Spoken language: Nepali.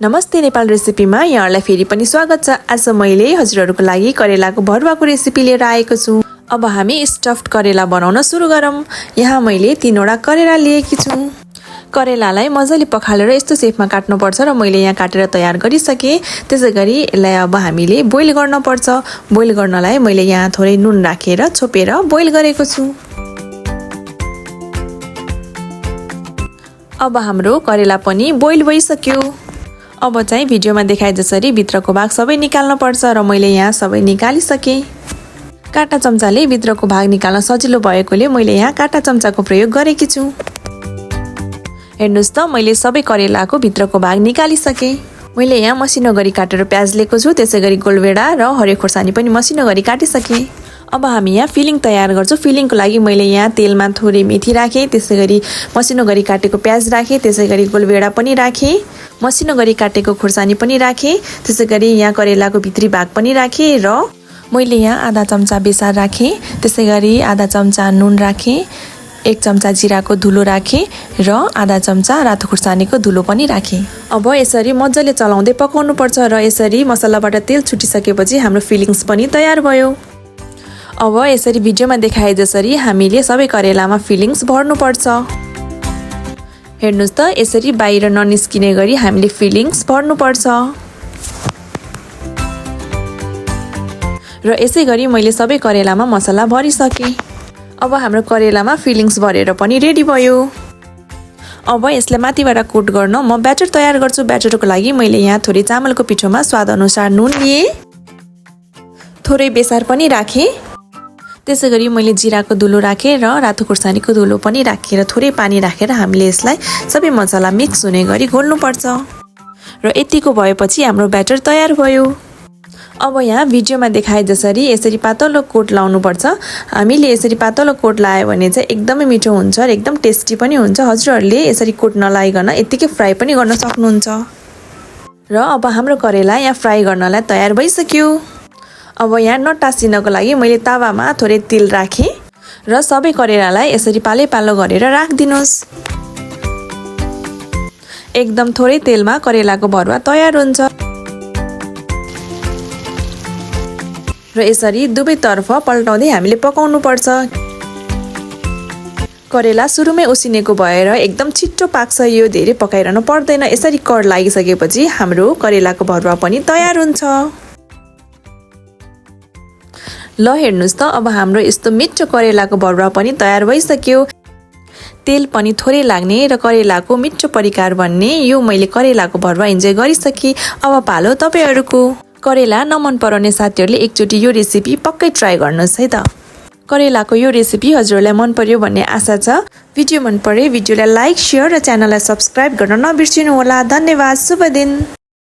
नमस्ते नेपाल रेसिपीमा यहाँलाई फेरि पनि स्वागत छ। आज मैले हजुरहरूको लागि करेलाको भरुवाको रेसिपी लिएर आएको छु। अब हामी स्टफ्ड करेला बनाउन सुरु गरौँ। यहाँ मैले 3वटा करेला लिएकी छु। करेलालाई मजाले पखालेर यस्तो शेपमा काट्नुपर्छ र मैले यहाँ काटेर तयार गरिसके। त्यसैगरी यसलाई अब हामीले बोइल गर्न पर्छ। बोइल गर्नलाई मैले यहाँ थोरै नुन राखेर छोपेर बोइल गरेको छु। अब हाम्रो करेला पनि बोइल भइसक्यो। अब चाहिँ भिडियोमा देखाए जसरी भित्रको भाग सबै निकाल्न पर्छ र मैले यहाँ सबै निकालिसके। काटा चम्चाले भित्रको भाग निकाल्न सजिलो भएकोले मैले यहाँ काटा चम्चाको प्रयोग गरेकी छु। हेर्नुस् त मैले सबै करेलाको भित्रको भाग निकालिसके। मैले यहाँ मसिनो गरी काटेर प्याज लिएको छु। त्यसैगरी गोलभेडा र हरियो खोर्सानी पनि मसिनो गरी काटिसके। अब हामी यहाँ फिलिङ तयार गर्छौं। फिलिङको लागि मैले यहाँ तेलमा थोरै मेथी राखे, त्यसैगरी मसिनो गरी काटेको प्याज राखे, त्यसैगरी गोलभेडा पनि राखे, मसिनो गरी काटेको खोर्सानी पनि राखे, त्यसैगरी यहाँ करेलाको भित्री भाग पनि राखे र मैले यहाँ आधा चम्चा बेसार राखे, त्यसैगरी आधा चम्चा नुन राखे, 1 चम्चा जिराको धुलो राखे र आधा चम्चा रातो खुर्सानीको धुलो पनि राखे। अब यसरी मजाले चलाउँदै पकाउनु पर्छ र यसरी मसलाबाट तेल छुटिसकेपछि हाम्रो फिलिङ्स पनि तयार भयो। अब यसरी भिडियोमा देखाए जसरी हामीले सबै करेलामा फिलिङ्स भर्नु पर्छ। हेर्नुस् त यसरी बाहिर ननिस्किने गरी हामीले फिलिङ्स भर्नु पर्छ। र यसैगरी मैले सबै करेलामा मसला भरिसके। अब हाम्रो करेलामा फिलिङ्स भरेर पनि रेडी भयो। अब यसलाई माथिबाट कोट गर्न म ब्याटर तयार गर्छु। ब्याटरको लागि मैले यहाँ थोरै चामलको पिठोमा स्वाद अनुसार नुन लिए, थोरै बेसार पनि राखे, त्यसैगरी मैले जिराको धुलो राखे र रातो खुर्सानीको धुलो पनि राखेर थोरै पानी राखेर हामीले यसलाई सबै मसला मिक्स हुने गरी घोल्नु पर्छ। र यतिको भएपछि हाम्रो ब्याटर तयार भयो। अब यहाँ भिडियोमा देखाए जसरी यसरी पातलो कोट लाउनु पर्छ। हामीले यसरी पातलो कोट लायो भने चाहिँ एकदमै मिठो हुन्छ र एकदम टेस्टी पनि हुन्छ। हजुरहरूले यसरी कोट नलाइकन यतिकै फ्राई पनि गर्न सक्नुहुन्छ। र अब हाम्रो करेला यहाँ फ्राई गर्नलाई तयार भइसक्यो। अब यहाँ नटासिनको लागि मैले तावामा थोरै तेल राखे र सबै करेलालाई यसरी पालै-पालो गरेर राखदिनुस्। एकदम थोरै तेलमा करेलाको भरुवा तयार हुन्छ। र यसरी दुवैतर्फ पल्टाउँदै हामीले पकाउनु पर्छ। करेला सुरुमै उसिनेको भएर एकदम छिट्टो पाक्छ। यो धेरै पकाइरहनु पर्दैन। यसरी कड लागिसकेपछि हाम्रो करेलाको भरुवा पनि तयार हुन्छ। ल हेर्नुस् त अब हाम्रो यस्तो मिठो करेलाको भरुवा पनि तयार भइसक्यो। तेल पनि थोरै लाग्ने र करेलाको मिठो परिकार बन्ने यो मैले करेलाको भरुवा इन्जोय गरिसके। अब पालो तपाईहरुको। करेला नमन पराउने साथीहरूले एकचोटि यो रेसिपी पक्कै ट्राई गर्नुहोस् है त। करेलाको यो रेसिपी हजुरहरूलाई मन पर्यो भन्ने आशा छ। भिडियो मन परे भिडियोलाई लाइक, शेयर र च्यानललाई सब्स्क्राइब गर्न नबिर्सिनु होला। धन्यवाद। शुभ दिन।